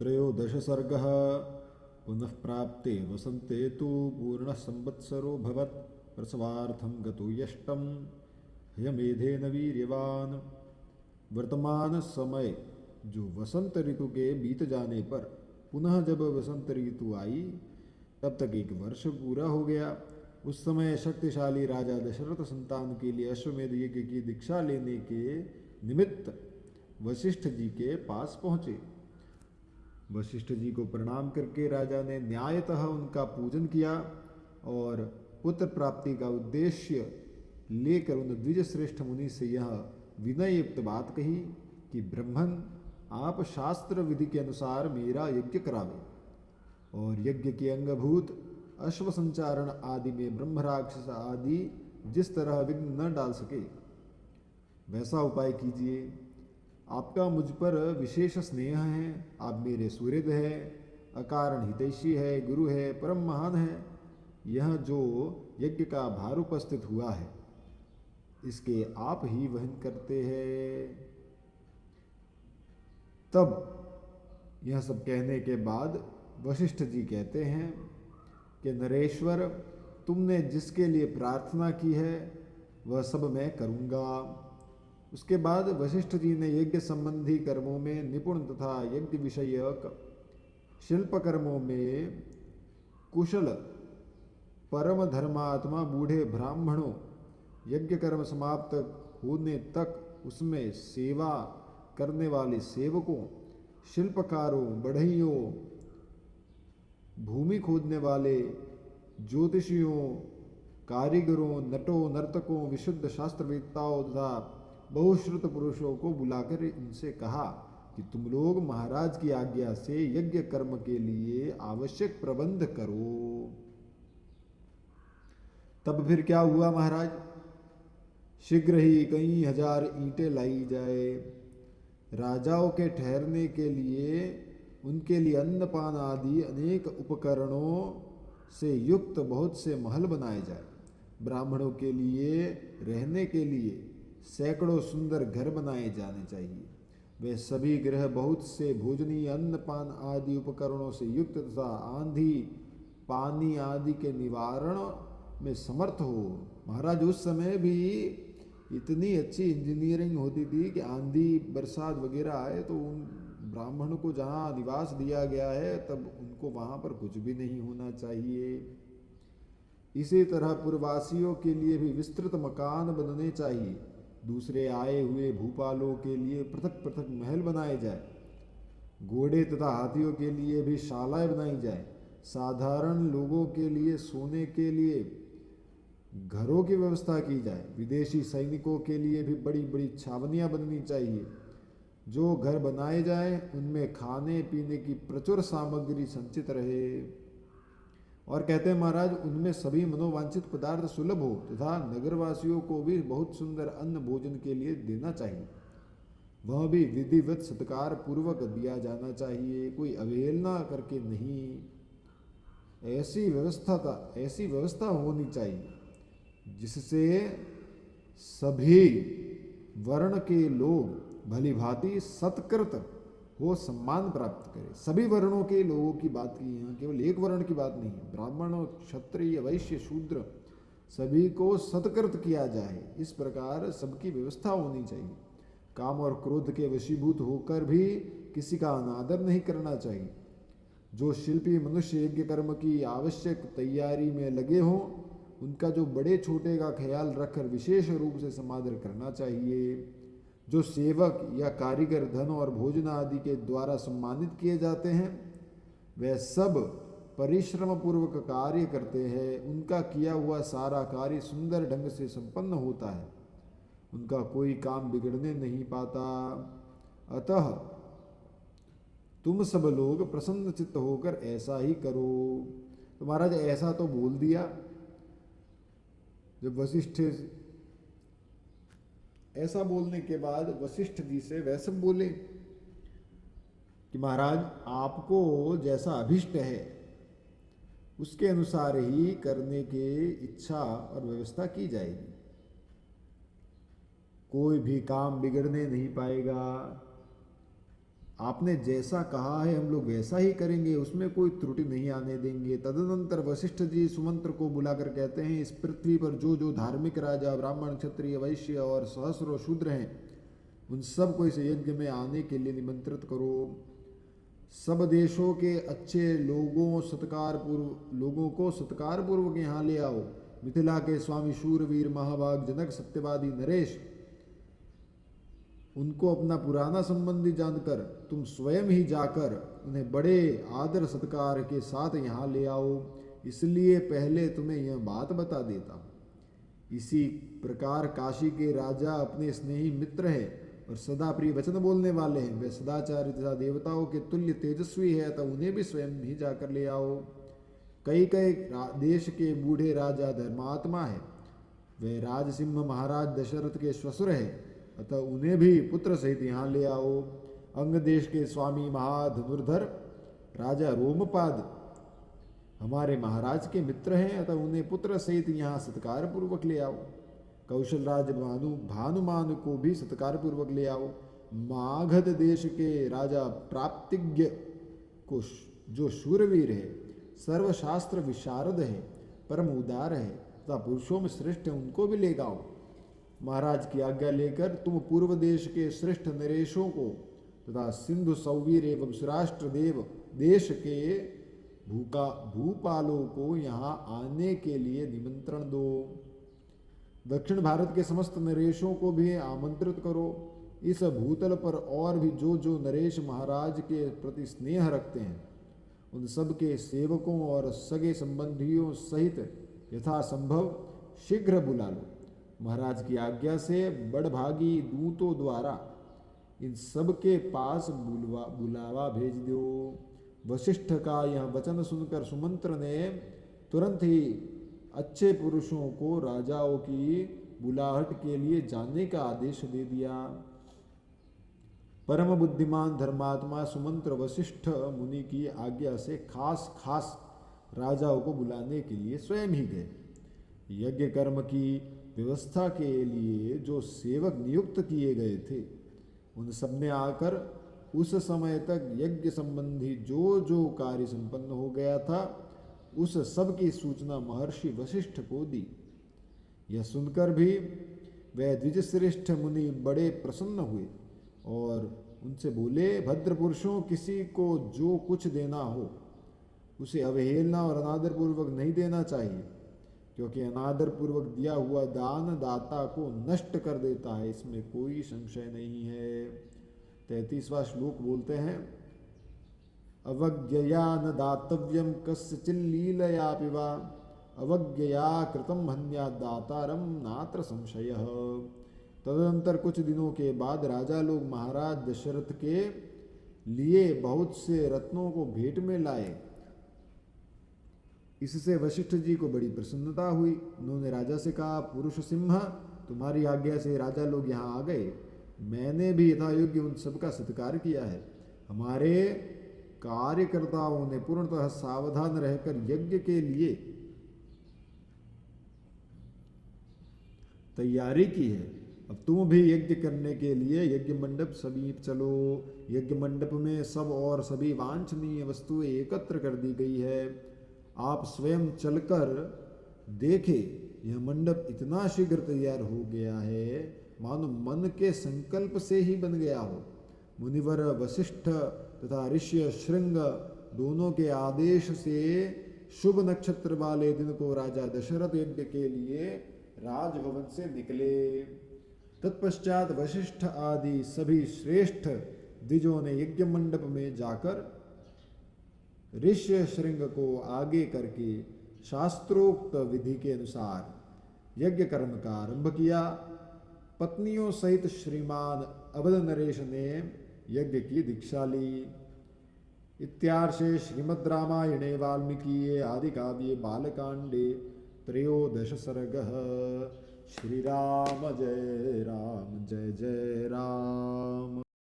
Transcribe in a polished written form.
त्रयोदश सर्गः। पुनः प्राप्ते वसन्ते तु पूर्णः संवत्सरो भवत् प्रसवार्थं गतो यष्टं हयमेधेन वीर्यवान्। वर्तमान समय जो वसंत ऋतु के बीत जाने पर पुनः जब वसंत ऋतु आई तब तक एक वर्ष पूरा हो गया। उस समय शक्तिशाली राजा दशरथ संतान के लिए अश्वमेध यज्ञ की दीक्षा लेने के निमित्त वशिष्ठ जी के पास पहुँचे। वशिष्ठ जी को प्रणाम करके राजा ने न्यायतः उनका पूजन किया और पुत्र प्राप्ति का उद्देश्य लेकर उन द्विज श्रेष्ठ मुनि से यह विनय युक्त बात कही कि ब्रह्मन, आप शास्त्र विधि के अनुसार मेरा यज्ञ करावे और यज्ञ के अंगभूत अश्व संचारण आदि में ब्रह्म राक्षस आदि जिस तरह विघ्न न डाल सके वैसा उपाय कीजिए। आपका मुझ पर विशेष स्नेह है, आप मेरे सुहृद है, अकारण हितैषी है, गुरु है, परम महान है। यह जो यज्ञ का भार उपस्थित हुआ है इसके आप ही वहन करते हैं। तब यह सब कहने के बाद वशिष्ठ जी कहते हैं कि नरेश्वर, तुमने जिसके लिए प्रार्थना की है वह सब मैं करूँगा। उसके बाद वशिष्ठ जी ने यज्ञ संबंधी कर्मों में निपुण तथा यज्ञ विषयक शिल्प कर्मों में कुशल परम धर्मात्मा बूढ़े ब्राह्मणों, यज्ञ कर्म समाप्त होने तक उसमें सेवा करने वाले सेवकों, शिल्पकारों, बढ़इयों, भूमि खोदने वाले ज्योतिषियों, कारीगरों, नटों, नर्तकों, विशुद्ध शास्त्रवेत्ताओं तथा बहुश्रुत पुरुषों को बुलाकर इनसे कहा कि तुम लोग महाराज की आज्ञा से यज्ञ कर्म के लिए आवश्यक प्रबंध करो। तब फिर क्या हुआ महाराज? शीघ्र ही कई हजार ईंटें लाई जाए, राजाओं के ठहरने के लिए उनके लिए अन्नपान आदि अनेक उपकरणों से युक्त बहुत से महल बनाए जाए, ब्राह्मणों के लिए रहने के लिए सैकड़ों सुंदर घर बनाए जाने चाहिए। वे सभी गृह बहुत से भोजनीय अन्नपान आदि उपकरणों से युक्त तथा आंधी पानी आदि के निवारण में समर्थ हो। महाराज उस समय भी इतनी अच्छी इंजीनियरिंग होती थी कि आंधी बरसात वगैरह आए तो उन ब्राह्मण को जहाँ निवास दिया गया है तब उनको वहाँ पर कुछ भी नहीं होना चाहिए। इसी तरह पूर्ववासियों के लिए भी विस्तृत मकान बनने चाहिए। दूसरे आए हुए भूपालों के लिए पृथक पृथक महल बनाए जाए, घोड़े तथा हाथियों के लिए भी शालाएं बनाई जाए, साधारण लोगों के लिए सोने के लिए घरों की व्यवस्था की जाए, विदेशी सैनिकों के लिए भी बड़ी बड़ी छावनियां बननी चाहिए। जो घर बनाए जाए उनमें खाने पीने की प्रचुर सामग्री संचित रहे। और कहते हैं महाराज उनमें सभी मनोवांछित पदार्थ सुलभ हो तथा नगरवासियों को भी बहुत सुंदर अन्न भोजन के लिए देना चाहिए। वह भी विधिवत सत्कार पूर्वक दिया जाना चाहिए, कोई अवहेलना करके नहीं। ऐसी व्यवस्था होनी चाहिए जिससे सभी वर्ण के लोग भली भांति सत्कृत हो, सम्मान प्राप्त करे। सभी वर्णों के लोगों की बात की, यहाँ केवल एक वर्ण की बात नहीं है। ब्राह्मण, क्षत्रिय, वैश्य, शूद्र सभी को सत्कृत किया जाए, इस प्रकार सबकी व्यवस्था होनी चाहिए। काम और क्रोध के वशीभूत होकर भी किसी का अनादर नहीं करना चाहिए। जो शिल्पी मनुष्य यज्ञ कर्म की आवश्यक तैयारी में लगे हों उनका जो बड़े छोटे का ख्याल रखकर विशेष रूप से समादर करना चाहिए। जो सेवक या कारीगर धन और भोजन आदि के द्वारा सम्मानित किए जाते हैं वे सब परिश्रम पूर्वक कार्य करते हैं, उनका किया हुआ सारा कार्य सुंदर ढंग से संपन्न होता है, उनका कोई काम बिगड़ने नहीं पाता। अतः तुम सब लोग प्रसन्न चित्त होकर ऐसा ही करो। तो महाराज ऐसा तो बोल दिया। जब वशिष्ठ ऐसा बोलने के बाद वशिष्ठ जी से वैसे बोले कि महाराज आपको जैसा अभिष्ट है उसके अनुसार ही करने की इच्छा और व्यवस्था की जाएगी। कोई भी काम बिगड़ने नहीं पाएगा। आपने जैसा कहा है हम लोग वैसा ही करेंगे, उसमें कोई त्रुटि नहीं आने देंगे। तदनंतर वशिष्ठ जी सुमंत्र को बुलाकर कहते हैं, इस पृथ्वी पर जो जो धार्मिक राजा, ब्राह्मण, क्षत्रिय, वैश्य और सहस्रो शूद्र हैं, उन सब को इस यज्ञ में आने के लिए निमंत्रित करो। सब देशों के अच्छे लोगों को सत्कार पूर्वक यहाँ ले आओ। मिथिला के स्वामी शूरवीर महाभाग जनक, सत्यवादी नरेश, उनको अपना पुराना संबंधी जानकर तुम स्वयं ही जाकर उन्हें बड़े आदर सत्कार के साथ यहाँ ले आओ। इसलिए पहले तुम्हें यह बात बता देता हूँ। इसी प्रकार काशी के राजा अपने स्नेही मित्र है और सदा प्रिय वचन बोलने वाले हैं। वे सदाचारी तथा देवताओं के तुल्य तेजस्वी है, तो उन्हें भी स्वयं ही जाकर ले आओ। कई कई देश के बूढ़े राजा धर्मात्मा है, वे राजसिंह महाराज दशरथ के श्वशुर है, अतः उन्हें भी पुत्र सहित यहाँ ले आओ। अंग देश के स्वामी महाधनुर्धर राजा रोमपाद हमारे महाराज के मित्र हैं, अतः उन्हें पुत्र सहित यहाँ सत्कार पूर्वक ले आओ। कौशल राज भानुमान को भी सत्कार पूर्वक ले आओ। मागध देश के राजा प्राप्तिज्ञ को, जो शूरवीर है, सर्वशास्त्र विशारद है, परम उदार है तथा पुरुषों में श्रेष्ठ है, उनको भी ले आओ। महाराज की आज्ञा लेकर तुम पूर्व देश के श्रेष्ठ नरेशों को तथा सिंधु सौवीर एवं सुराष्ट्र देव देश के भूपालों को यहाँ आने के लिए निमंत्रण दो। दक्षिण भारत के समस्त नरेशों को भी आमंत्रित करो। इस भूतल पर और भी जो जो नरेश महाराज के प्रति स्नेह रखते हैं, उन सब के सेवकों और सगे संबंधियों सहित यथासंभव शीघ्र बुला लो। महाराज की आज्ञा से बड़भागी दूतों द्वारा इन सब के पास बुलावा भेज दो। वशिष्ठ का यह वचन सुनकर सुमंत्र ने तुरंत ही अच्छे पुरुषों को राजाओं की बुलाहट के लिए जाने का आदेश दे दिया। परम बुद्धिमान धर्मात्मा सुमंत्र वशिष्ठ मुनि की आज्ञा से खास राजाओं को बुलाने के लिए स्वयं ही गए। यज्ञ कर्म की व्यवस्था के लिए जो सेवक नियुक्त किए गए थे, उन सब ने आकर उस समय तक यज्ञ संबंधी जो जो कार्य संपन्न हो गया था, उस सब की सूचना महर्षि वशिष्ठ को दी। यह सुनकर भी वह द्विजश्रेष्ठ मुनि बड़े प्रसन्न हुए और उनसे बोले, भद्र पुरुषों, किसी को जो कुछ देना हो उसे अवहेलना और अनादरपूर्वक नहीं देना चाहिए, क्योंकि अनादरपूर्वक दिया हुआ दान दाता को नष्ट कर देता है, इसमें कोई संशय नहीं है। 33वां श्लोक बोलते हैं, अवज्ञया न दातव्यम कस्यचिल्लीलयापि वा अवज्ञया कृतं हन्यात् दातारं नात्र संशयः। तदनंतर कुछ दिनों के बाद राजा लोग महाराज दशरथ के लिए बहुत से रत्नों को भेंट में लाए। इससे वशिष्ठ जी को बड़ी प्रसन्नता हुई। उन्होंने राजा से कहा, पुरुष सिंह, तुम्हारी आज्ञा से राजा लोग यहाँ आ गए। मैंने भी यथायोग्य उन सबका सत्कार किया है। हमारे कार्यकर्ताओं ने पूर्णतः सावधान रहकर यज्ञ के लिए तैयारी की है। अब तुम भी यज्ञ करने के लिए यज्ञ मंडप समीप चलो। यज्ञ मंडप में सब और सभी वांछनीय वस्तुएं एकत्र कर दी गई है। आप स्वयं चलकर देखें, यह मंडप इतना शीघ्र तैयार हो गया है मानो मन के संकल्प से ही बन गया हो। मुनिवर वशिष्ठ तथा ऋषि श्रृंग दोनों के आदेश से शुभ नक्षत्र वाले दिन को राजा दशरथ यज्ञ के लिए राजभवन से निकले। तत्पश्चात वशिष्ठ आदि सभी श्रेष्ठ द्विजों ने यज्ञ मंडप में जाकर ऋषि श्रृंग को आगे करके शास्त्रोक्त विधि के अनुसार यज्ञ कर्म का आरंभ किया। पत्नियों सहित श्रीमान अवध नरेश ने यज्ञ की दीक्षा ली। इत्यार्षे श्रीमद् रामायणे वाल्मीकिये आदि काव्ये बालकांडे 13 सर्गः। श्री राम जय जय राम।